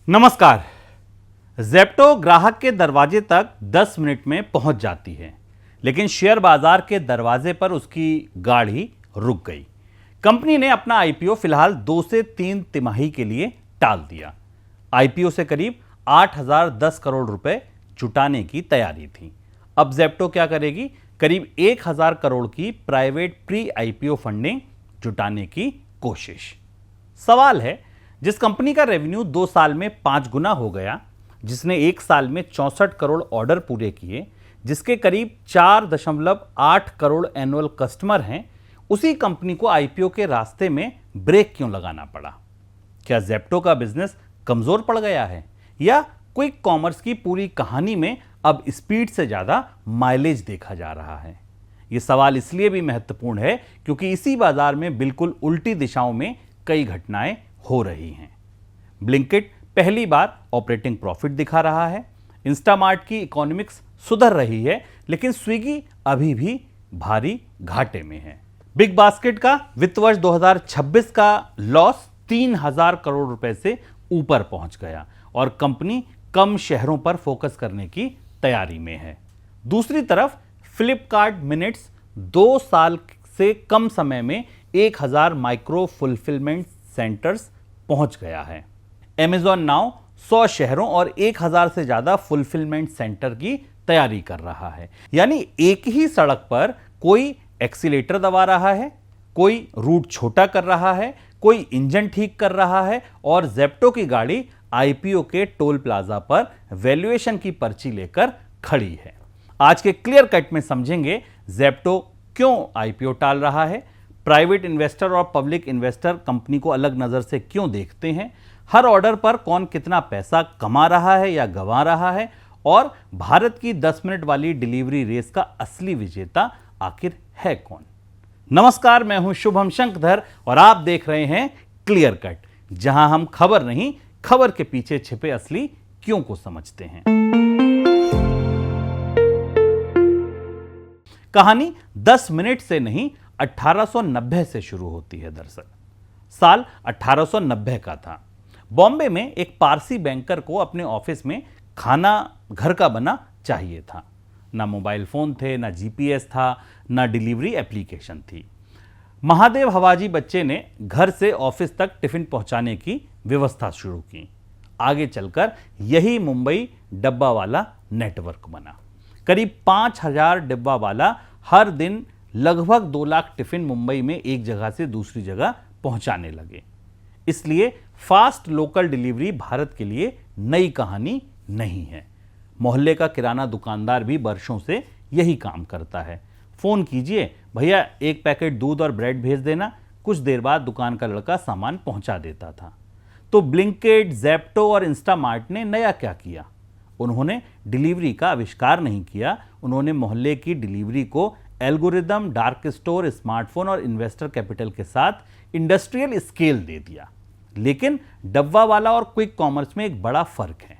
नमस्कार। ज़ेप्टो ग्राहक के दरवाजे तक 10 मिनट में पहुंच जाती है, लेकिन शेयर बाजार के दरवाजे पर उसकी गाड़ी रुक गई। कंपनी ने अपना आईपीओ फिलहाल 2 से 3 तिमाही के लिए टाल दिया। आईपीओ से करीब 8,010 करोड़ रुपए जुटाने की तैयारी थी। अब ज़ेप्टो क्या करेगी? करीब 1,000 करोड़ की प्राइवेट प्री आईपीओ फंडिंग जुटाने की कोशिश। सवाल है, जिस कंपनी का रेवेन्यू 2 साल में 5 गुना हो गया, जिसने 1 साल में 64 करोड़ ऑर्डर पूरे किए, जिसके करीब 4.8 करोड़ एनुअल कस्टमर हैं, उसी कंपनी को आईपीओ के रास्ते में ब्रेक क्यों लगाना पड़ा? क्या ज़ेप्टो का बिजनेस कमजोर पड़ गया है, या क्विक कॉमर्स की पूरी कहानी में अब स्पीड से ज्यादा माइलेज देखा जा रहा है? यह सवाल इसलिए भी महत्वपूर्ण है क्योंकि इसी बाजार में बिल्कुल उल्टी दिशाओं में कई घटनाएं हो रही हैं। ब्लिंकिट पहली बार ऑपरेटिंग प्रॉफिट दिखा रहा है, इंस्टामार्ट की इकोनॉमिक्स सुधर रही है, लेकिन स्विगी अभी भी भारी घाटे में है। बिग बास्केट का वित्त वर्ष 2026 का लॉस 3,000 करोड़ रुपए से ऊपर पहुंच गया और कंपनी कम शहरों पर फोकस करने की तैयारी में है। दूसरी तरफ फ्लिपकार्ट मिनट्स 2 साल से कम समय में 1,000 माइक्रो फुलफिलमेंट सेंटर्स पहुंच गया है। Amazon नाउ 100 शहरों और 1,000 से ज्यादा फुलफिलमेंट सेंटर की तैयारी कर रहा है। यानी एक ही सड़क पर कोई एक्सीलेटर दबा रहा है, कोई रूट छोटा कर रहा है, कोई इंजन ठीक कर रहा है, और ज़ेप्टो की गाड़ी आईपीओ के टोल प्लाजा पर वैल्यूएशन की पर्ची लेकर खड़ी है। आज के क्लियर कट में समझेंगे ज़ेप्टो क्यों आईपीओ टाल रहा है, प्राइवेट इन्वेस्टर और पब्लिक इन्वेस्टर कंपनी को अलग नजर से क्यों देखते हैं, हर ऑर्डर पर कौन कितना पैसा कमा रहा है या गंवा रहा है, और भारत की 10 मिनट वाली डिलीवरी रेस का असली विजेता आखिर है कौन। नमस्कार, मैं हूं शुभम शंकधर और आप देख रहे हैं क्लियर कट, जहां हम खबर नहीं, खबर के पीछे छिपे असली क्यों को समझते हैं। कहानी 10 मिनट से नहीं 1890 से शुरू होती है। दरअसल साल 1890 का था। बॉम्बे में एक पारसी बैंकर को अपने ऑफिस में खाना घर का बना चाहिए था। ना मोबाइल फोन थे, ना जीपीएस था, ना डिलीवरी एप्लीकेशन थी। महादेव हवाजी बच्चे ने घर से ऑफिस तक टिफिन पहुंचाने की व्यवस्था शुरू की। आगे चलकर यही मुंबई डब्बा वाला नेटवर्क बना। करीब 5,000 डिब्बा वाला हर दिन लगभग 2 लाख टिफिन मुंबई में एक जगह से दूसरी जगह पहुंचाने लगे। इसलिए फास्ट लोकल डिलीवरी भारत के लिए नई कहानी नहीं है। मोहल्ले का किराना दुकानदार भी वर्षों से यही काम करता है। फोन कीजिए, भैया 1 पैकेट दूध और ब्रेड भेज देना, कुछ देर बाद दुकान का लड़का सामान पहुंचा देता था। तो ब्लिंकिट, ज़ेप्टो और इंस्टामार्ट ने नया क्या किया? उन्होंने डिलीवरी का आविष्कार नहीं किया, उन्होंने मोहल्ले की डिलीवरी को एल्गोरिदम, डार्क स्टोर, स्मार्टफोन और इन्वेस्टर कैपिटल के साथ इंडस्ट्रियल स्केल दे दिया। लेकिन डब्बा वाला और क्विक कॉमर्स में एक बड़ा फर्क है।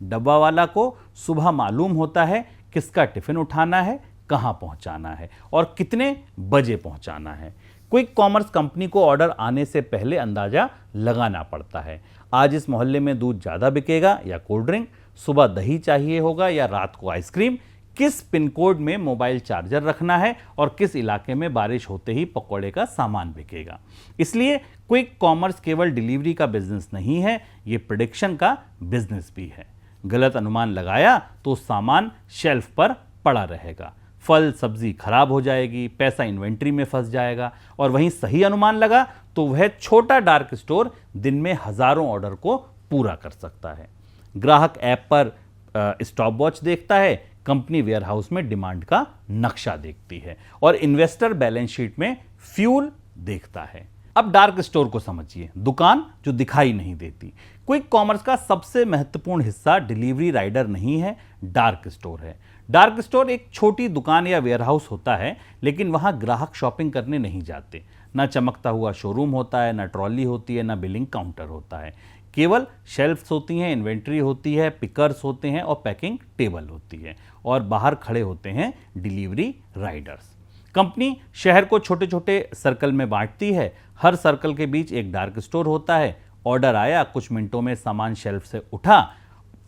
डब्बा वाला को सुबह मालूम होता है किसका टिफिन उठाना है, कहां पहुंचाना है और कितने बजे पहुंचाना है। क्विक कॉमर्स कंपनी को ऑर्डर आने से पहले अंदाजा लगाना पड़ता है। आज इस मोहल्ले में दूध ज्यादा बिकेगा या कोल्ड ड्रिंक, सुबह दही चाहिए होगा या रात को आइसक्रीम, किस पिन कोड में मोबाइल चार्जर रखना है और किस इलाके में बारिश होते ही पकौड़े का सामान बिकेगा। इसलिए क्विक कॉमर्स केवल डिलीवरी का बिजनेस नहीं है, यह प्रेडिक्शन का बिजनेस भी है। गलत अनुमान लगाया तो सामान शेल्फ पर पड़ा रहेगा, फल सब्जी खराब हो जाएगी, पैसा इन्वेंट्री में फंस जाएगा, और वहीं सही अनुमान लगा तो वह छोटा डार्क स्टोर दिन में हजारों ऑर्डर को पूरा कर सकता है। ग्राहक ऐप पर स्टॉप वॉच देखता है, कंपनी वेयरहाउस में डिमांड का नक्शा देखती है, और इन्वेस्टर बैलेंस शीट में फ्यूल देखता है। अब डार्क स्टोर को समझिए, दुकान जो दिखाई नहीं देती। क्विक कॉमर्स का सबसे महत्वपूर्ण हिस्सा डिलीवरी राइडर नहीं है, डार्क स्टोर है। डार्क स्टोर एक छोटी दुकान या वेयरहाउस होता है, लेकिन वहां ग्राहक शॉपिंग करने नहीं जाते। ना चमकता हुआ शोरूम होता है, ना ट्रॉली होती है, ना बिलिंग काउंटर होता है। केवल शेल्फ्स होती हैं, इन्वेंट्री होती है, पिकर्स होते हैं और पैकिंग टेबल होती है, और बाहर खड़े होते हैं डिलीवरी राइडर्स। कंपनी शहर को छोटे छोटे सर्कल में बांटती है, हर सर्कल के बीच एक डार्क स्टोर होता है, ऑर्डर आया, कुछ मिनटों में सामान शेल्फ से उठा,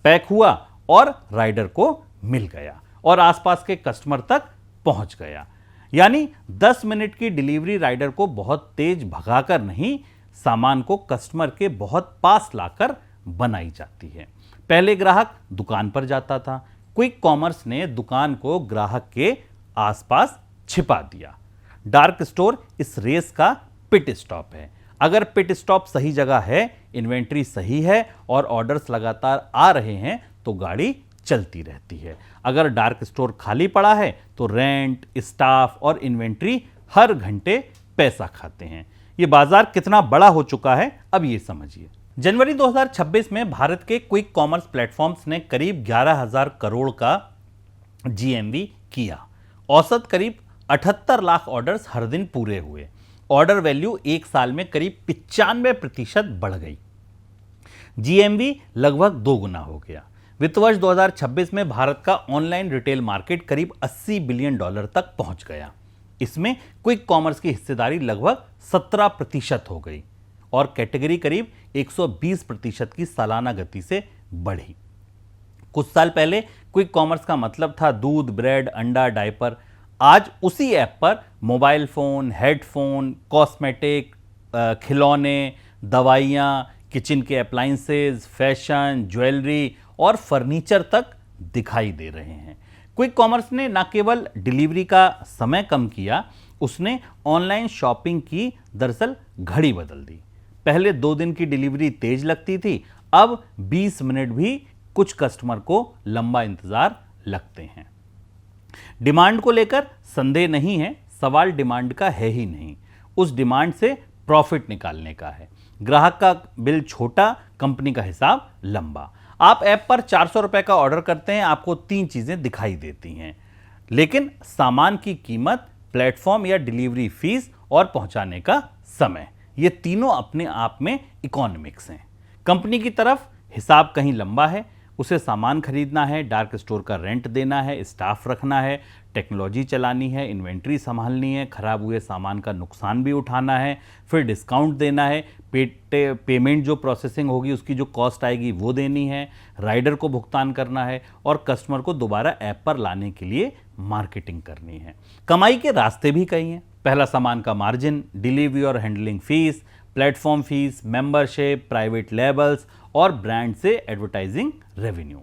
पैक हुआ और राइडर को मिल गया और आसपास के कस्टमर तक पहुंच गया। यानी 10 मिनट की डिलीवरी राइडर को बहुत तेज भगाकर नहीं, सामान को कस्टमर के बहुत पास लाकर बनाई जाती है। पहले ग्राहक दुकान पर जाता था, क्विक कॉमर्स ने दुकान को ग्राहक के आसपास छिपा दिया। डार्क स्टोर इस रेस का पिट स्टॉप है। अगर पिट स्टॉप सही जगह है, इन्वेंट्री सही है और ऑर्डर्स लगातार आ रहे हैं तो गाड़ी चलती रहती है। अगर डार्क स्टोर खाली पड़ा है तो रेंट, स्टाफ और इन्वेंट्री हर घंटे पैसा खाते हैं। ये बाजार कितना बड़ा हो चुका है अब ये समझिए। जनवरी 2026 में भारत के क्विक कॉमर्स प्लेटफॉर्म्स ने करीब 11,000 करोड़ का जीएमवी किया। औसत करीब 78 लाख ऑर्डर्स हर दिन पूरे हुए। ऑर्डर वैल्यू एक साल में करीब 95% बढ़ गई। जीएमवी लगभग 2 गुना हो गया। वित्त वर्ष 2026 में भारत का ऑनलाइन रिटेल मार्केट करीब $80 बिलियन तक पहुंच गया। इसमें क्विक कॉमर्स की हिस्सेदारी लगभग 17% हो गई और कैटेगरी करीब 120% की सालाना गति से बढ़ी। कुछ साल पहले क्विक कॉमर्स का मतलब था दूध, ब्रेड, अंडा, डायपर। आज उसी ऐप पर मोबाइल फोन, हेडफोन, कॉस्मेटिक, खिलौने, दवाइयाँ, किचन के अप्लायंसेज, फैशन, ज्वेलरी और फर्नीचर तक दिखाई दे रहे हैं। क्विक कॉमर्स ने न केवल डिलीवरी का समय कम किया, उसने ऑनलाइन शॉपिंग की दरअसल घड़ी बदल दी। पहले 2 दिन की डिलीवरी तेज लगती थी, अब 20 मिनट भी कुछ कस्टमर को लंबा इंतजार लगते हैं। डिमांड को लेकर संदेह नहीं है, सवाल डिमांड का है ही नहीं, उस डिमांड से प्रॉफिट निकालने का है। ग्राहक का बिल छोटा, कंपनी का हिसाब लंबा। आप ऐप पर 400 रुपए का ऑर्डर करते हैं, आपको 3 चीजें दिखाई देती हैं, लेकिन सामान की कीमत, प्लेटफॉर्म या डिलीवरी फीस और पहुंचाने का समय, ये तीनों अपने आप में इकोनॉमिक्स हैं। कंपनी की तरफ हिसाब कहीं लंबा है, उसे सामान खरीदना है, डार्क स्टोर का रेंट देना है, स्टाफ रखना है, टेक्नोलॉजी चलानी है, इन्वेंट्री संभालनी है, खराब हुए सामान का नुकसान भी उठाना है, फिर डिस्काउंट देना है, पेमेंट जो प्रोसेसिंग होगी उसकी जो कॉस्ट आएगी वो देनी है, राइडर को भुगतान करना है और कस्टमर को दोबारा ऐप पर लाने के लिए मार्केटिंग करनी है। कमाई के रास्ते भी कई हैं। पहला, सामान का मार्जिन, डिलीवरी और handling fees, platform fees, membership, private labels और ब्रांड से एडवर्टाइजिंग रेवेन्यू।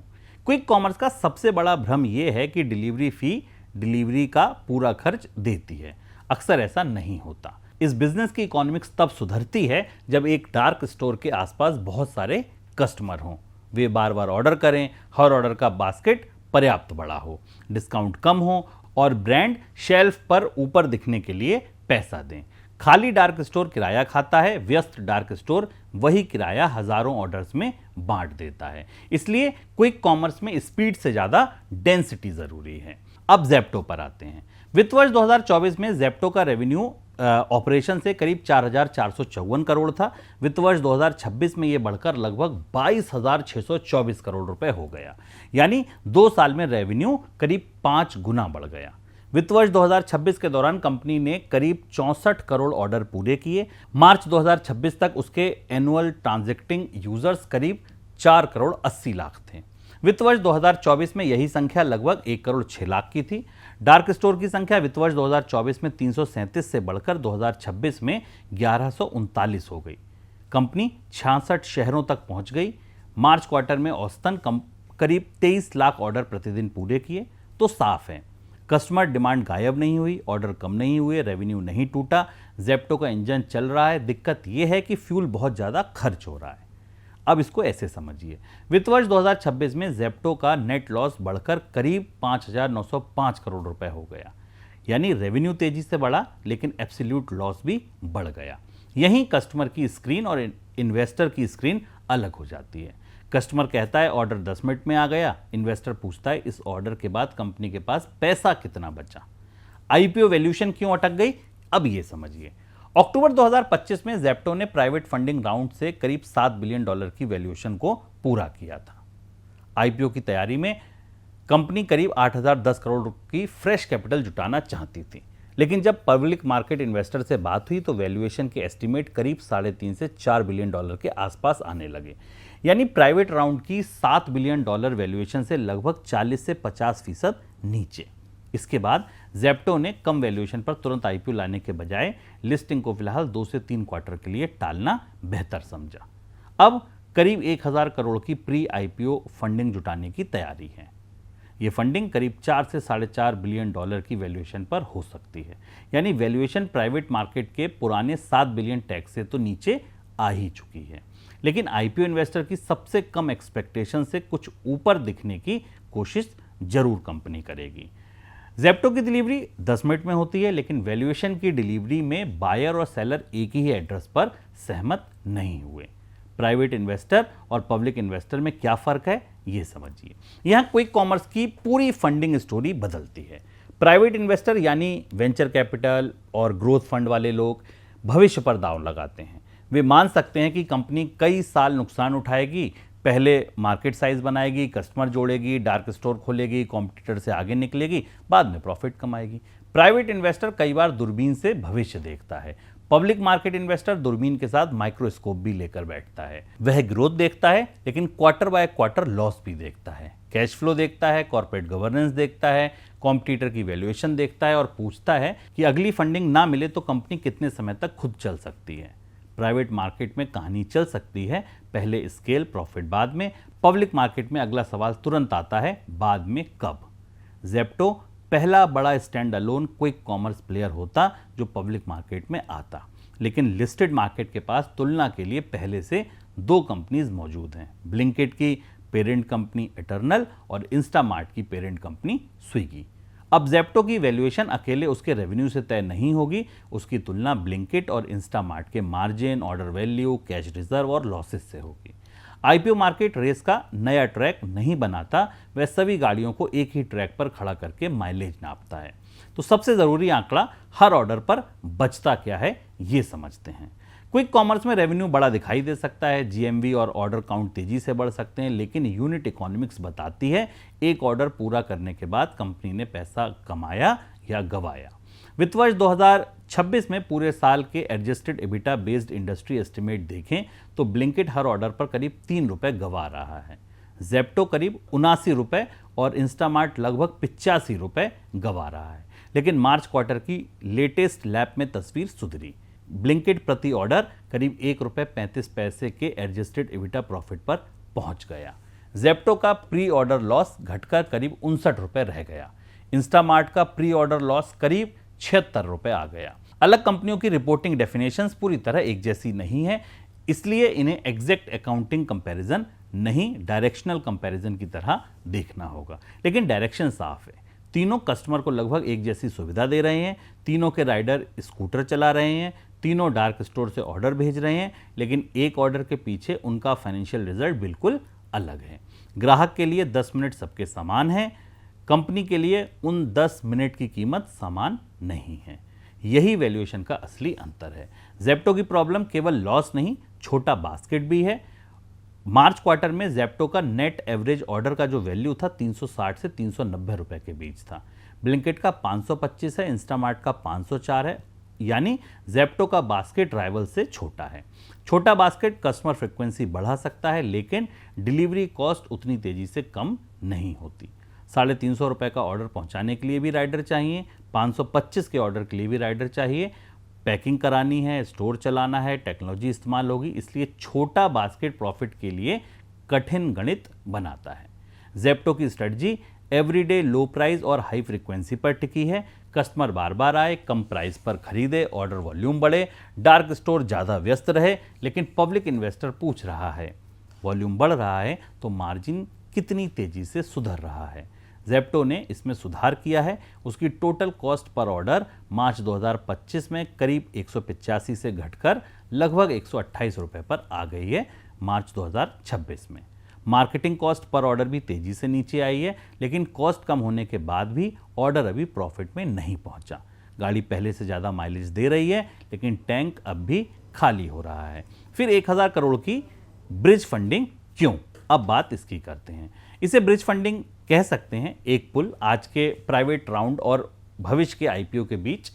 क्विक कॉमर्स का सबसे बड़ा भ्रम यह है कि डिलीवरी फी डिलीवरी का पूरा खर्च देती है। अक्सर ऐसा नहीं होता। इस बिजनेस की इकोनॉमिक्स तब सुधरती है जब एक डार्क स्टोर के आसपास बहुत सारे कस्टमर हों, वे बार बार ऑर्डर करें, हर ऑर्डर का बास्केट पर्याप्त बड़ा हो, डिस्काउंट कम हो और ब्रांड शेल्फ पर ऊपर दिखने के लिए पैसा दें। खाली डार्क स्टोर किराया खाता है, व्यस्त डार्क स्टोर वही किराया हजारों ऑर्डर्स में बांट देता है। इसलिए क्विक कॉमर्स में स्पीड से ज्यादा डेंसिटी जरूरी है। अब ज़ेप्टो पर आते हैं। वित्त वर्ष 2024 में ज़ेप्टो का रेवेन्यू ऑपरेशन से करीब 4,454 करोड़ था। वित्त वर्ष 2026 में यह बढ़कर लगभग 22,624 करोड़ रुपए हो गया, यानी 2 साल में रेवेन्यू करीब 5 गुना बढ़ गया। वित्त वर्ष 2026 के दौरान कंपनी ने करीब 64 करोड़ ऑर्डर पूरे किए। मार्च 2026 तक उसके एनुअल ट्रांजैक्टिंग यूजर्स करीब 4 करोड़ 80 लाख थे। वित्त वर्ष 2024 में यही संख्या लगभग 1 करोड़ 6 लाख की थी। डार्क स्टोर की संख्या वित्त वर्ष 2024 में 337 से बढ़कर 2026 में 1139 हो गई। कंपनी 66 शहरों तक पहुंच गई। मार्च क्वार्टर में औसतन करीब 23 लाख ऑर्डर प्रतिदिन पूरे किए। तो साफ है, कस्टमर डिमांड गायब नहीं हुई, ऑर्डर कम नहीं हुए, रेवेन्यू नहीं टूटा, ज़ेप्टो का इंजन चल रहा है। दिक्कत यह है कि फ्यूल बहुत ज़्यादा खर्च हो रहा है। अब इसको ऐसे समझिए, वित्त वर्ष 2026 में ज़ेप्टो का नेट लॉस बढ़कर करीब 5,905 करोड़ रुपए हो गया, यानी रेवेन्यू तेजी से बढ़ा लेकिन एब्सोल्यूट लॉस भी बढ़ गया। यहीं कस्टमर की स्क्रीन और इन्वेस्टर की स्क्रीन अलग हो जाती है। कस्टमर कहता है ऑर्डर 10 मिनट में आ गया, इन्वेस्टर पूछता है इस ऑर्डर के बाद कंपनी के पास पैसा कितना बचा। आईपीओ वैल्यूएशन क्यों अटक गई, अब ये समझिए। अक्टूबर 2025 में ज़ेप्टो ने प्राइवेट फंडिंग राउंड से करीब $7 बिलियन की वैल्यूएशन को पूरा किया था। आईपीओ की तैयारी में कंपनी करीब 8,010 करोड़ की फ्रेश कैपिटल जुटाना चाहती थी, लेकिन जब पब्लिक मार्केट इन्वेस्टर से बात हुई तो वैल्यूएशन के एस्टीमेट करीब 3.5 से 4 बिलियन डॉलर के आसपास आने लगे। यानी प्राइवेट राउंड की 7 बिलियन डॉलर वैल्यूएशन से लगभग 40 से 50% नीचे। इसके बाद ज़ेप्टो ने कम वैल्यूएशन पर तुरंत आईपीओ लाने के बजाय लिस्टिंग को फिलहाल 2 से 3 क्वार्टर के लिए टालना बेहतर समझा। अब करीब 1000 करोड़ की प्री आईपीओ फंडिंग जुटाने की तैयारी है। ये फंडिंग करीब 4 से 4.5 बिलियन डॉलर की वैल्यूएशन पर हो सकती है। यानी वैल्यूएशन प्राइवेट मार्केट के पुराने 7 बिलियन टैक्स से तो नीचे आ ही चुकी है। लेकिन आईपीओ इन्वेस्टर की सबसे कम एक्सपेक्टेशन से कुछ ऊपर दिखने की कोशिश जरूर कंपनी करेगी। ज़ेप्टो की डिलीवरी 10 मिनट में होती है, लेकिन वैल्यूएशन की डिलीवरी में बायर और सेलर एक ही एड्रेस पर सहमत नहीं हुए। प्राइवेट इन्वेस्टर और पब्लिक इन्वेस्टर में क्या फर्क है, ये समझिए। यहां क्विक कॉमर्स की पूरी फंडिंग स्टोरी बदलती है। प्राइवेट इन्वेस्टर यानी वेंचर कैपिटल और ग्रोथ फंड वाले लोग भविष्य पर दांव लगाते हैं। वे मान सकते हैं कि कंपनी कई साल नुकसान उठाएगी, पहले मार्केट साइज बनाएगी, कस्टमर जोड़ेगी, डार्क स्टोर खोलेगी, कॉम्पिटिटर से आगे निकलेगी, बाद में प्रॉफिट कमाएगी। प्राइवेट इन्वेस्टर कई बार दूरबीन से भविष्य देखता है। पब्लिक मार्केट इन्वेस्टर दूरबीन के साथ माइक्रोस्कोप भी लेकर बैठता है। वह ग्रोथ देखता है, लेकिन क्वार्टर बाय क्वार्टर लॉस भी देखता है, कैश फ्लो देखता है, कॉर्पोरेट गवर्नेंस देखता है, कॉम्पिटिटर की वैल्यूएशन देखता है और पूछता है कि अगली फंडिंग ना मिले तो कंपनी कितने समय तक खुद चल सकती है। प्राइवेट मार्केट में कहानी चल सकती है, पहले स्केल प्रॉफिट बाद में। पब्लिक मार्केट में अगला सवाल तुरंत आता है, बाद में कब। ज़ेप्टो पहला बड़ा stand alone quick commerce player होता जो पब्लिक मार्केट में आता, लेकिन लिस्टेड मार्केट के पास तुलना के लिए पहले से 2 कंपनीज मौजूद हैं। ब्लिंकिट की पेरेंट कंपनी इटर्नल और इंस्टामार्ट की पेरेंट कंपनी स्विगी। अब ज़ेप्टो की वैल्यूएशन अकेले उसके रेवेन्यू से तय नहीं होगी, उसकी तुलना ब्लिंकिट और इंस्टामार्ट के margin, order value, cash reserve और लॉसेस से होगी। आईपीओ मार्केट रेस का नया ट्रैक नहीं बनाता, वह सभी गाड़ियों को एक ही ट्रैक पर खड़ा करके माइलेज नापता है। तो सबसे जरूरी आंकड़ा हर ऑर्डर पर बचता क्या है, ये समझते हैं। क्विक कॉमर्स में रेवेन्यू बड़ा दिखाई दे सकता है, जीएमवी और ऑर्डर काउंट तेजी से बढ़ सकते हैं, लेकिन यूनिट इकोनॉमिक्स बताती है एक ऑर्डर पूरा करने के बाद कंपनी ने पैसा कमाया या गवाया। वित्त वर्ष 2026 में पूरे साल के adjusted EBITDA based industry estimate देखें तो ब्लिंकिट हर ऑर्डर पर करीब 3 रुपए गवा रहा है, ज़ेप्टो करीब 79 रुपए और इंस्टामार्ट लगभग 85 रुपए गवा रहा है। लेकिन मार्च क्वार्टर की लेटेस्ट लैप में तस्वीर सुधरी। ब्लिंकिट प्रति ऑर्डर करीब 1 रुपए 35 पैसे के एडजस्टेड एबिटा प्रॉफिट पर पहुंच गया। ज़ेप्टो का प्री ऑर्डर लॉस घटकर करीब 59 रुपए रह गया। इंस्टामार्ट का प्री ऑर्डर लॉस करीब 76 रुपए आ गया। अलग कंपनियों की रिपोर्टिंग डेफिनेशंस पूरी तरह एक जैसी नहीं है, इसलिए इन्हें एग्जैक्ट अकाउंटिंग कंपैरिजन नहीं, डायरेक्शनल कंपैरिजन की तरह देखना होगा। लेकिन डायरेक्शन साफ है, तीनों कस्टमर को लगभग एक जैसी सुविधा दे रहे हैं, तीनों के राइडर स्कूटर चला रहे हैं, तीनों डार्क स्टोर से ऑर्डर भेज रहे हैं, लेकिन एक ऑर्डर के पीछे उनका फाइनेंशियल रिजल्ट बिल्कुल अलग है। ग्राहक के लिए 10 मिनट सबके समान है, कंपनी के लिए उन 10 मिनट की कीमत समान नहीं है। यही वैल्यूएशन का असली अंतर है। ज़ेप्टो की प्रॉब्लम केवल लॉस नहीं, छोटा बास्केट भी है। मार्च क्वार्टर में ज़ेप्टो का नेट एवरेज ऑर्डर का जो वैल्यू था 360 से 390 रुपए के बीच था। ब्लिंकिट का 525 है, इंस्टामार्ट का 504 है, यानी ज़ेप्टो का बास्केट राइवल से छोटा है। छोटा बास्केट कस्टमर फ्रिक्वेंसी बढ़ा सकता है, लेकिन डिलीवरी कॉस्ट उतनी तेजी से कम नहीं होती। 350 रुपए का ऑर्डर पहुंचाने के लिए भी राइडर चाहिए, 525 के ऑर्डर के लिए भी राइडर चाहिए, पैकिंग करानी है, स्टोर चलाना है, टेक्नोलॉजी इस्तेमाल होगी, इसलिए छोटा बास्केट प्रॉफिट के लिए कठिन गणित बनाता है। ज़ेप्टो की स्ट्रेटजी एवरीडे लो प्राइस और हाई फ्रीक्वेंसी पर टिकी है। कस्टमर बार बार आए, कम प्राइस पर खरीदे, ऑर्डर वॉल्यूम बढ़े, डार्क स्टोर ज़्यादा व्यस्त रहे, लेकिन पब्लिक इन्वेस्टर पूछ रहा है वॉल्यूम बढ़ रहा है तो मार्जिन कितनी तेजी से सुधर रहा है। ज़ेप्टो ने इसमें सुधार किया है। उसकी टोटल कॉस्ट पर ऑर्डर मार्च 2025 में करीब 185 से घटकर लगभग 128 रुपए पर आ गई है मार्च 2026 में। मार्केटिंग कॉस्ट पर ऑर्डर भी तेजी से नीचे आई है, लेकिन कॉस्ट कम होने के बाद भी ऑर्डर अभी प्रॉफिट में नहीं पहुंचा। गाड़ी पहले से ज़्यादा माइलेज दे रही है, लेकिन टैंक अब भी खाली हो रहा है। फिर 1000 करोड़ की ब्रिज फंडिंग क्यों? अब बात इसकी करते हैं। इसे ब्रिज फंडिंग कह सकते हैं, एक पुल आज के प्राइवेट राउंड और भविष्य के आईपीओ के बीच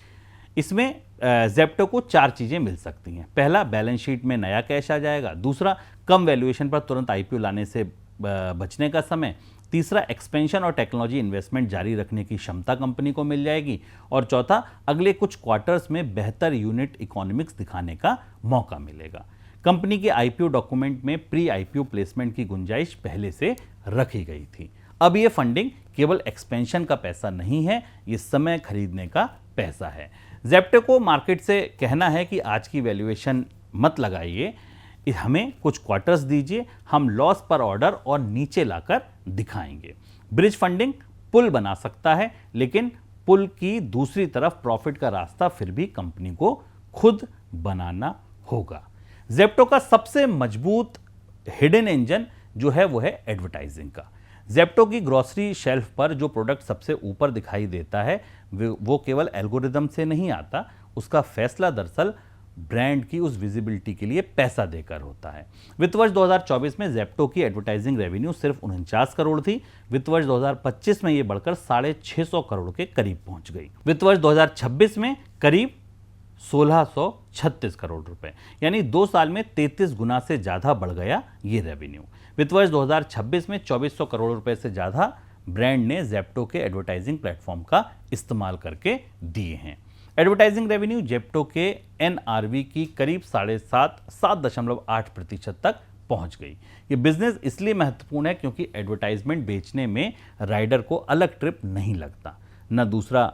इसमें जेप्टो को 4 चीज़ें मिल सकती हैं। पहला, बैलेंस शीट में नया कैश आ जाएगा। दूसरा, कम वैल्यूएशन पर तुरंत आईपीओ लाने से बचने का समय। तीसरा, एक्सपेंशन और टेक्नोलॉजी इन्वेस्टमेंट जारी रखने की क्षमता कंपनी को मिल जाएगी। और चौथा, अगले कुछ क्वार्टर्स में बेहतर यूनिट इकोनॉमिक्स दिखाने का मौका मिलेगा। कंपनी के आईपीओ डॉक्यूमेंट में प्री आईपीओ प्लेसमेंट की गुंजाइश पहले से रखी गई थी। अब ये फंडिंग केवल एक्सपेंशन का पैसा नहीं है, ये समय खरीदने का पैसा है। जेप्टो को मार्केट से कहना है कि आज की वैल्यूएशन मत लगाइए, हमें कुछ क्वार्टर्स दीजिए, हम लॉस पर ऑर्डर और नीचे लाकर दिखाएंगे। ब्रिज फंडिंग पुल बना सकता है, लेकिन पुल की दूसरी तरफ प्रॉफिट का रास्ता फिर भी कंपनी को खुद बनाना होगा। जेप्टो का सबसे मजबूत हिडन इंजन जो है वो है एडवर्टाइजिंग का। जेप्टो की ग्रोसरी शेल्फ पर जो प्रोडक्ट सबसे ऊपर दिखाई देता है वो केवल एल्गोरिदम से नहीं आता, उसका फैसला दरअसल ब्रांड की उस विजिबिलिटी के लिए पैसा देकर होता है। वित्त वर्ष 2024 में जेप्टो की एडवर्टाइजिंग रेवेन्यू सिर्फ 49 करोड़ थी। वित्त वर्ष 2025 में ये बढ़कर 650 करोड़ के करीब पहुंच गई। वित्त वर्ष 2026 में करीब 1636 करोड़ रुपए, यानी 2 साल में 33 गुना से ज्यादा बढ़ गया ये रेवेन्यू। वित्त वर्ष 2026 में 2400 करोड़ रुपए से ज्यादा ब्रांड ने जेप्टो के एडवर्टाइजिंग प्लेटफॉर्म का इस्तेमाल करके दिए हैं। एडवर्टाइजिंग रेवेन्यू जेप्टो के एनआरवी की करीब 7.8% तक पहुंच गई। ये बिजनेस इसलिए महत्वपूर्ण है क्योंकि एडवर्टाइजमेंट बेचने में राइडर को अलग ट्रिप नहीं लगता, न दूसरा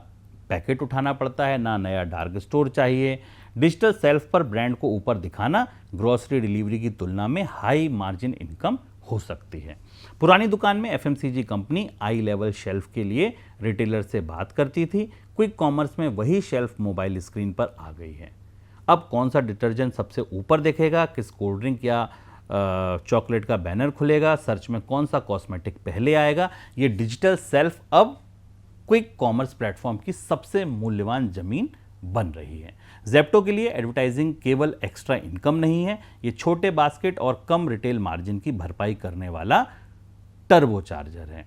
पैकेट उठाना पड़ता है, ना नया डार्क स्टोर चाहिए। डिजिटल सेल्फ पर ब्रांड को ऊपर दिखाना ग्रोसरी डिलीवरी की तुलना में हाई मार्जिन इनकम हो सकती है। पुरानी दुकान में एफएमसीजी कंपनी आई लेवल शेल्फ के लिए रिटेलर से बात करती थी, क्विक कॉमर्स में वही शेल्फ मोबाइल स्क्रीन पर आ गई है। अब कौन सा डिटर्जेंट सबसे ऊपर दिखेगा, किस कोल्ड ड्रिंक या चॉकलेट का बैनर खुलेगा, सर्च में कौन सा कॉस्मेटिक पहले आएगा, ये डिजिटल सेल्फ अब क्विक कॉमर्स प्लेटफॉर्म की सबसे मूल्यवान जमीन बन रही है। जेप्टो के लिए एडवर्टाइजिंग केवल एक्स्ट्रा इनकम नहीं है, ये छोटे बास्केट और कम रिटेल मार्जिन की भरपाई करने वाला टर्बो चार्जर है।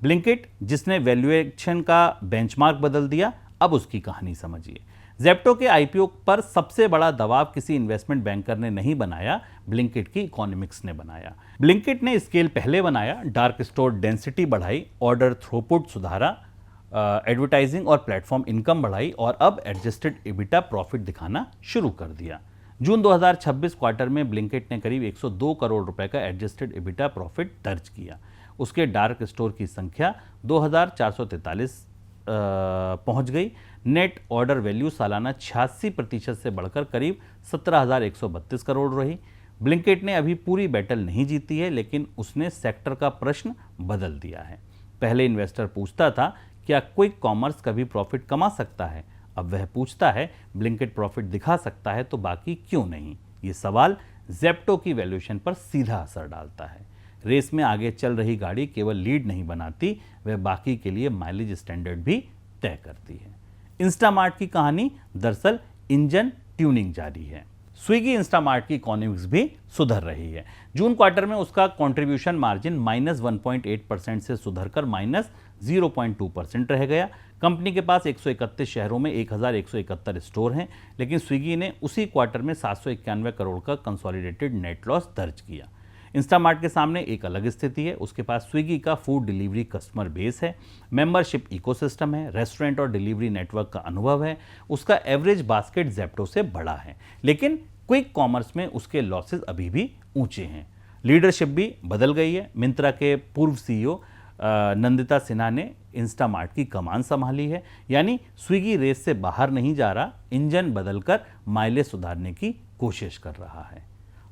ब्लिंकिट, जिसने वैल्यूएशन का बेंचमार्क बदल दिया, अब उसकी कहानी समझिए। जेप्टो के आईपीओ पर सबसे बड़ा दबाव किसी इन्वेस्टमेंट बैंकर ने नहीं बनाया, ब्लिंकिट की इकोनॉमिक्स ने बनाया। ब्लिंकिट ने स्केल पहले बनाया, डार्क स्टोर डेंसिटी बढ़ाई, ऑर्डर थ्रूपुट सुधारा, एडवर्टाइजिंग और प्लेटफॉर्म इनकम बढ़ाई और अब एडजस्टेड एबिटा प्रॉफिट दिखाना शुरू कर दिया। जून 2026 क्वार्टर में ब्लिंकिट ने करीब 102 करोड़ रुपए का एडजस्टेड एबिटा प्रॉफिट दर्ज किया। उसके डार्क स्टोर की संख्या 2443 पहुंच गई। नेट ऑर्डर वैल्यू सालाना 86% से बढ़कर करीब 17,132 करोड़ रही। ब्लिंकिट ने अभी पूरी बैटल नहीं जीती है, लेकिन उसने सेक्टर का प्रश्न बदल दिया है। पहले इन्वेस्टर पूछता था क्या क्विक कॉमर्स कभी प्रॉफिट कमा सकता है, अब वह पूछता है ब्लिंकिट प्रॉफिट दिखा सकता है तो बाकी क्यों नहीं। ये सवाल जेप्टो की वैल्यूएशन पर सीधा असर डालता है। रेस में आगे चल रही गाड़ी केवल लीड नहीं बनाती, वह बाकी के लिए माइलेज स्टैंडर्ड भी तय करती है। इंस्टामार्ट की कहानी दरअसल इंजन ट्यूनिंग जारी है। स्विगी इंस्टामार्ट की इकोनॉमिक्स भी सुधर रही है। जून क्वार्टर में उसका कंट्रीब्यूशन मार्जिन -1.8% से सुधरकर -0.2% रह गया। कंपनी के पास 131 शहरों में 1171 स्टोर हैं, लेकिन स्विगी ने उसी क्वार्टर में 791 करोड़ का कंसोलिडेटेड नेट लॉस दर्ज किया। इंस्टामार्ट के सामने एक अलग स्थिति है। उसके पास स्विगी का फूड डिलीवरी कस्टमर बेस है, मेंबरशिप इकोसिस्टम है, रेस्टोरेंट और डिलीवरी नेटवर्क का अनुभव है। उसका एवरेज बास्केट जेप्टो से बड़ा है, लेकिन क्विक कॉमर्स में उसके लॉसेस अभी भी ऊंचे हैं। लीडरशिप भी बदल गई है। मिंत्रा के पूर्व सीईओ नंदिता सिन्हा ने इंस्टामार्ट की कमान संभाली है, यानी स्विगी रेस से बाहर नहीं जा रहा, इंजन बदलकर माइलेज सुधारने की कोशिश कर रहा है।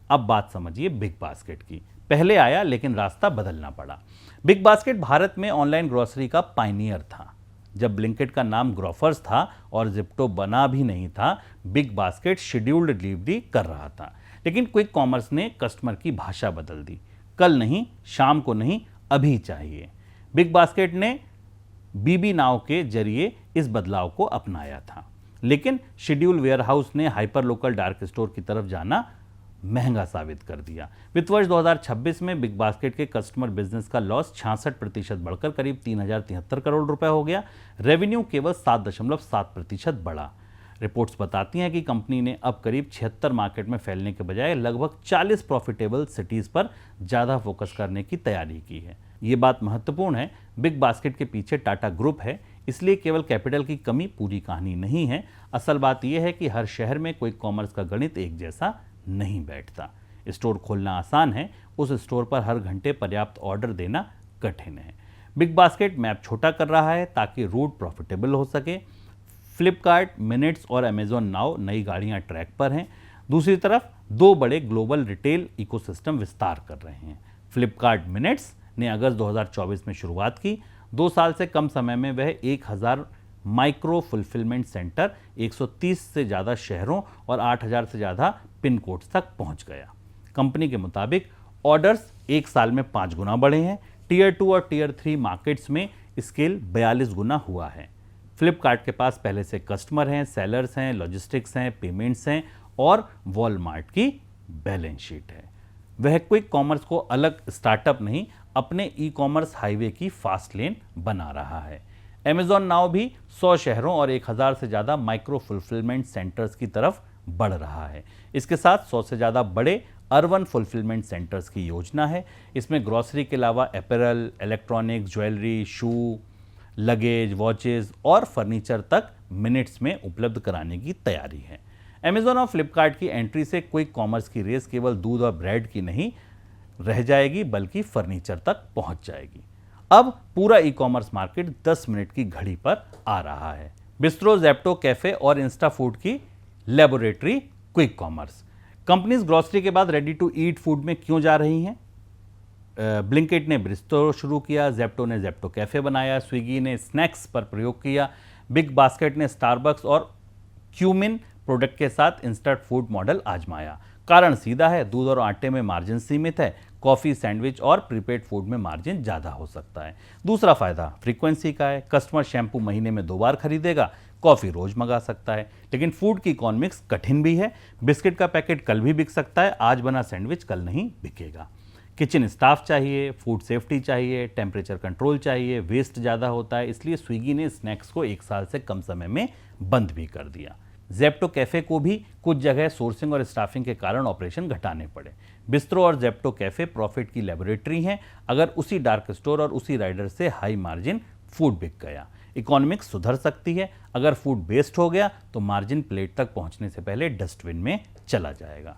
अब बात समझिए बिग बास्केट की। पहले आया लेकिन रास्ता बदलना पड़ा। बिग बास्केट भारत में ऑनलाइन ग्रोसरी का पायनियर था। जब ब्लिंकिट का नाम ग्रोफर्स था और जेप्टो बना भी नहीं था, बिग बास्केट शेड्यूल्ड डिलीवरी कर रहा था। लेकिन क्विक कॉमर्स ने कस्टमर की भाषा बदल दी। कल नहीं, शाम को नहीं, अभी चाहिए। बिग बास्केट ने बीबी नाउ के जरिए इस बदलाव को अपनाया था, लेकिन शेड्यूल वेयरहाउस ने हाइपर लोकल डार्क स्टोर की तरफ जाना महंगा साबित कर दिया। वित्त वर्ष 2026 में बिग बास्केट के कस्टमर बिजनेस का लॉस 66% बढ़कर करीब 3073 करोड़ रुपए हो गया। रेवेन्यू केवल 7.7% बढ़ा। रिपोर्ट्स बताती हैं कि कंपनी ने अब करीब 76 मार्केट में फैलने के बजाय लगभग 40 प्रॉफिटेबल सिटीज़ पर ज़्यादा फोकस करने की तैयारी की है। ये बात महत्वपूर्ण है, बिग बास्केट के पीछे टाटा ग्रुप है, इसलिए केवल कैपिटल की कमी पूरी कहानी नहीं है। असल बात यह है कि हर शहर में क्विक कॉमर्स का गणित एक जैसा नहीं बैठता। स्टोर खोलना आसान है, उस स्टोर पर हर घंटे पर्याप्त ऑर्डर देना कठिन है। बिग बास्केट मैप छोटा कर रहा है ताकि रूट प्रॉफिटेबल हो सके। फ्लिपकार्ट, मिनट्स और अमेजॉन नाउ नई गाड़ियां ट्रैक पर हैं। दूसरी तरफ दो बड़े ग्लोबल रिटेल इकोसिस्टम विस्तार कर रहे हैं। फ्लिपकार्ट मिनट्स ने अगस्त 2024 में शुरुआत की। 2 साल से कम समय में वह 1000 माइक्रो फुलफिलमेंट सेंटर, 130 से ज़्यादा शहरों और 8000 से ज़्यादा पिन कोड्स तक पहुंच गया। कंपनी के मुताबिक ऑर्डर्स 1 साल में 5 गुना बढ़े हैं। टियर 2 और टियर 3 मार्केट्स में स्केल 42 गुना हुआ है। फ्लिपकार्ट के पास पहले से कस्टमर हैं, सेलर्स हैं, लॉजिस्टिक्स हैं, पेमेंट्स हैं और वॉलमार्ट की बैलेंस शीट है। वह क्विक कॉमर्स को अलग स्टार्टअप नहीं, अपने ई कॉमर्स हाईवे की फास्ट लेन बना रहा है। अमेजॉन नाउ भी 100 शहरों और 1000 से ज़्यादा माइक्रो फुलफिलमेंट सेंटर्स की तरफ बढ़ रहा है। इसके साथ 100 से ज़्यादा बड़े अर्बन फुलफिलमेंट सेंटर्स की योजना है। इसमें ग्रॉसरी के अलावा अपैरल, इलेक्ट्रॉनिक्स, ज्वेलरी, शू, लगेज, वॉचेस और फर्नीचर तक मिनट्स में उपलब्ध कराने की तैयारी है। अमेजॉन और फ्लिपकार्ट की एंट्री से क्विक कॉमर्स की रेस केवल दूध और ब्रेड की नहीं रह जाएगी, बल्कि फर्नीचर तक पहुंच जाएगी। अब पूरा ई कॉमर्स मार्केट 10 मिनट की घड़ी पर आ रहा है। बिस्ट्रो, ज़ेप्टो, कैफे और इंस्टा फूड की laboratory quick commerce. Companies grocery के बाद रेडी टू ईट फूड में क्यों जा रही हैं? ब्लिंकिट ने बिस्ट्रो शुरू किया, ज़ेप्टो ने ज़ेप्टो कैफे बनाया, स्विगी ने स्नैक्स पर प्रयोग किया, बिग बास्केट ने स्टारबक्स और क्यूमिन प्रोडक्ट के साथ इंस्टेंट फूड मॉडल आजमाया। कारण सीधा है, दूध और आटे में मार्जिन सीमित है, कॉफ़ी, सैंडविच और प्रीपेड फूड में मार्जिन ज़्यादा हो सकता है। दूसरा फायदा फ्रीक्वेंसी का है, कस्टमर शैम्पू महीने में 2 बार खरीदेगा, कॉफ़ी रोज मंगा सकता है। लेकिन फूड की इकोनॉमिक्स कठिन भी है। बिस्किट का पैकेट कल भी बिक सकता है, आज बना सैंडविच कल नहीं बिकेगा। किचन स्टाफ चाहिए, फूड सेफ्टी चाहिए, टेम्परेचर कंट्रोल चाहिए, वेस्ट ज़्यादा होता है, इसलिए स्विगी ने स्नैक्स को 1 साल से कम समय में बंद भी कर दिया। ज़ेप्टो कैफ़े को भी कुछ जगह सोर्सिंग और स्टाफिंग के कारण ऑपरेशन घटाने पड़े। बिस्ट्रो और ज़ेप्टो कैफ़े प्रॉफिट की लेबोरेटरी हैं। अगर उसी डार्क स्टोर और उसी राइडर से हाई मार्जिन फूड बिक गया, इकोनॉमिक्स सुधर सकती है। अगर फूड वेस्ट हो गया तो मार्जिन प्लेट तक पहुंचने से पहले डस्टबिन में चला जाएगा।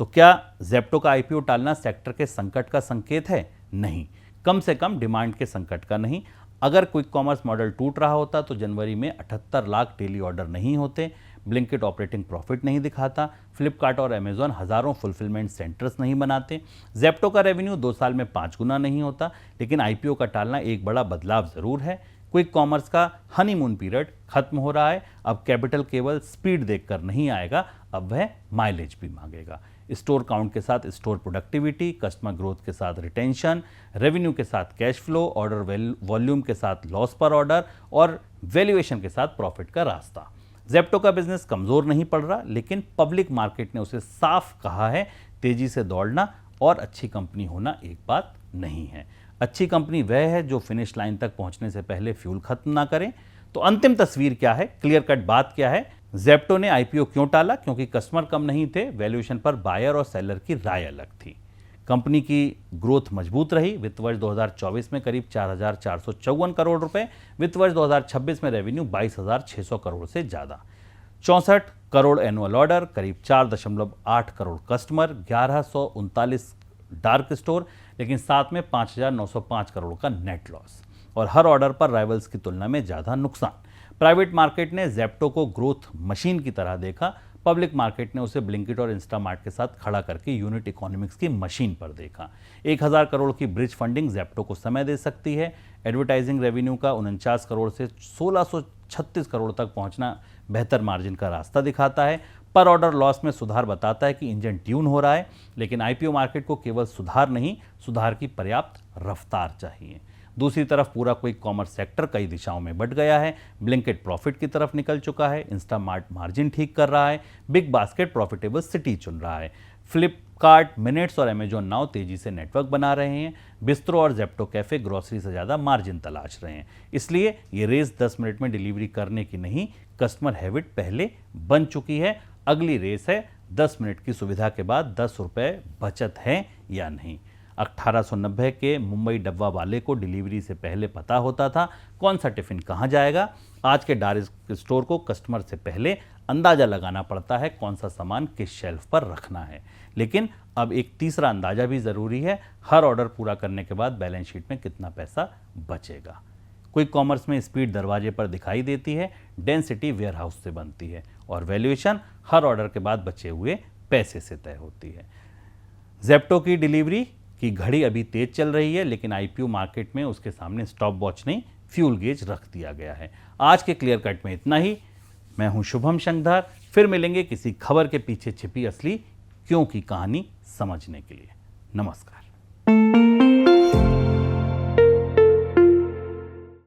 तो क्या ज़ेप्टो का आईपीओ टालना सेक्टर के संकट का संकेत है? नहीं, कम से कम डिमांड के संकट का नहीं। अगर क्विक कॉमर्स मॉडल टूट रहा होता तो जनवरी में 78 लाख डेली ऑर्डर नहीं होते, ब्लिंकिट ऑपरेटिंग प्रॉफिट नहीं दिखाता, फ्लिपकार्ट और अमेजॉन हज़ारों फुलफिलमेंट सेंटर्स नहीं बनाते, ज़ेप्टो का रेवेन्यू 2 साल में 5 गुना नहीं होता। लेकिन आईपीओ का टालना एक बड़ा बदलाव ज़रूर है। क्विक कॉमर्स का हनीमून पीरियड खत्म हो रहा है। अब कैपिटल केवल स्पीड देखकर नहीं आएगा, अब वह माइलेज भी मांगेगा। स्टोर काउंट के साथ स्टोर प्रोडक्टिविटी, कस्टमर ग्रोथ के साथ रिटेंशन, रेवेन्यू के साथ कैश फ्लो, ऑर्डर वॉल्यूम के साथ लॉस पर ऑर्डर और वैल्यूएशन के साथ प्रॉफिट का रास्ता। ज़ेप्टो का बिजनेस कमज़ोर नहीं पड़ रहा, लेकिन पब्लिक मार्केट ने उसे साफ कहा है, तेज़ी से दौड़ना और अच्छी कंपनी होना एक बात नहीं है। अच्छी कंपनी वह है जो फिनिश लाइन तक पहुंचने से पहले फ्यूल खत्म ना करे। तो अंतिम तस्वीर क्या है, क्लियर कट बात क्या है? ज़ेप्टो ने आईपीओ क्यों टाला? क्योंकि कस्टमर कम नहीं थे, वैल्यूएशन पर बायर और सेलर की राय अलग थी। कंपनी की ग्रोथ मजबूत रही। वित्त वर्ष 2024 में करीब 4454 करोड़ रुपए, वित्त वर्ष 2026 में रेवेन्यू 22,600 करोड़ से ज़्यादा, 64 करोड़ एनुअल ऑर्डर, करीब 4.8 करोड़ कस्टमर, 1139 डार्क स्टोर, लेकिन साथ में 5,905 करोड़ का नेट लॉस और हर ऑर्डर पर राइवल्स की तुलना में ज़्यादा नुकसान। प्राइवेट मार्केट ने ज़ेप्टो को ग्रोथ मशीन की तरह देखा, पब्लिक मार्केट ने उसे ब्लिंकिट और इंस्टामार्ट के साथ खड़ा करके यूनिट इकोनॉमिक्स की मशीन पर देखा। 1000 करोड़ की ब्रिज फंडिंग ज़ेप्टो को समय दे सकती है। एडवर्टाइजिंग रेवेन्यू का 49 करोड़ से 1636 करोड़ तक पहुंचना बेहतर मार्जिन का रास्ता दिखाता है। पर ऑर्डर लॉस में सुधार बताता है कि इंजन ट्यून हो रहा है। लेकिन आईपीओ मार्केट को केवल सुधार नहीं, सुधार की पर्याप्त रफ्तार चाहिए। दूसरी तरफ पूरा क्विक कॉमर्स सेक्टर कई दिशाओं में बढ़ गया है। ब्लिंकिट प्रॉफिट की तरफ निकल चुका है, इंस्टामार्ट मार्जिन ठीक कर रहा है, बिग बास्केट प्रॉफिटेबल सिटी चुन रहा है, फ्लिपकार्ट, मिनट्स और अमेजॉन नाउ तेजी से नेटवर्क बना रहे हैं, बिस्ट्रो और ज़ेप्टो कैफे ग्रोसरी से ज़्यादा मार्जिन तलाश रहे हैं। इसलिए ये रेस 10 मिनट में डिलीवरी करने की नहीं, कस्टमर हैबिट पहले बन चुकी है। अगली रेस है 10 मिनट की सुविधा के बाद 10 रुपए बचत है या नहीं। 1890 के मुंबई डब्बा वाले को डिलीवरी से पहले पता होता था कौन सा टिफिन कहाँ जाएगा। आज के डार्क स्टोर को कस्टमर से पहले अंदाजा लगाना पड़ता है कौन सा सामान किस शेल्फ पर रखना है। लेकिन अब एक तीसरा अंदाजा भी जरूरी है, हर ऑर्डर पूरा करने के बाद बैलेंस शीट में कितना पैसा बचेगा। क्विक कॉमर्स में स्पीड दरवाजे पर दिखाई देती है, डेंसिटी वेयरहाउस से बनती है और वैल्यूएशन हर ऑर्डर के बाद बचे हुए पैसे से तय होती है। ज़ेप्टो की डिलीवरी की घड़ी अभी तेज चल रही है, लेकिन आईपीओ मार्केट में उसके सामने स्टॉप वॉच नहीं, फ्यूल गेज रख दिया गया है। आज के क्लियर कट में इतना ही। मैं हूं शुभम शंकधर, फिर मिलेंगे किसी खबर के पीछे छिपी असली क्यों की कहानी समझने के लिए। नमस्कार।